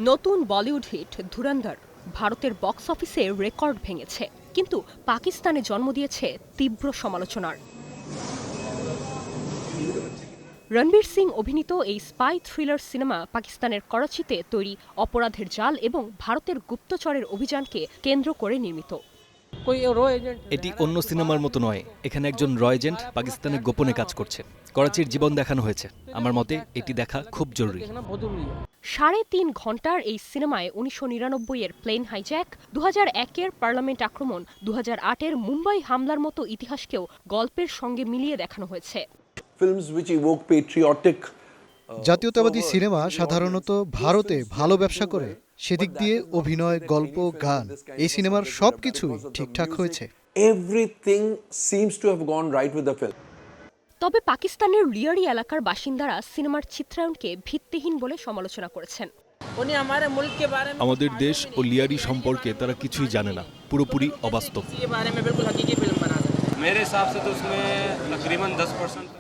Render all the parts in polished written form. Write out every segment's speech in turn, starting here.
নতুন বলিউড হিট ধুরন্ধর ভারতের বক্স অফিসে রেকর্ড ভেঙেছে, কিন্তু পাকিস্তানে জন্ম দিয়েছে তীব্র সমালোচনার। রণবীর সিং অভিনীত এই স্পাই থ্রিলার সিনেমা পাকিস্তানের করাচিতে তৈরি অপরাধের জাল এবং ভারতের গুপ্তচরের অভিযানকে কেন্দ্র করে নির্মিত। এটি অন্য সিনেমার মতো নয়। এখানে একজন র এজেন্ট পাকিস্তানে গোপনে কাজ করছে। করাচির জীবন দেখানো হয়েছে। আমার মতে এটি দেখা খুব জরুরি। ৩.৫ ঘন্টার এই সিনেমায় ১৯৯৯-এর প্লেন হাইজ্যাক, ২০০১-এর পার্লামেন্ট আক্রমণ, ২০০৮-এর মুম্বাই হামলার মতো ইতিহাসকেও গল্পের সঙ্গে মিলিয়ে দেখানো হয়েছে। জাতীয়তাবাদী সিনেমা সাধারণত ভারতে ভালো ব্যবসা করে। সেদিক দিয়ে অভিনয়, গল্প, গান, এই সিনেমার সবকিছুই ঠিকঠাক হয়েছে। তবে পাকিস্তানের রিয়ারি এলাকার বাসিন্দারা সিনেমার চিত্রায়নকে ভিত্তিহীন বলে সমালোচনা করেছেন। আমাদের দেশ ও লিয়ারি সম্পর্কে তারা কিছুই জানে না, পুরোপুরি অবাস্তব।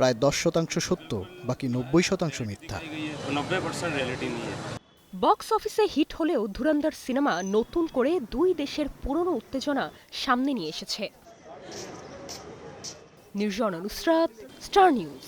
প্রায় 10% সত্য, বাকি 90% মিথ্যা। বক্স অফিসে হিট হলেও ধুরন্ধর সিনেমা নতুন করে দুই দেশের পুরনো উত্তেজনা সামনে নিয়ে এসেছে। Nirjona Nusrat, star news.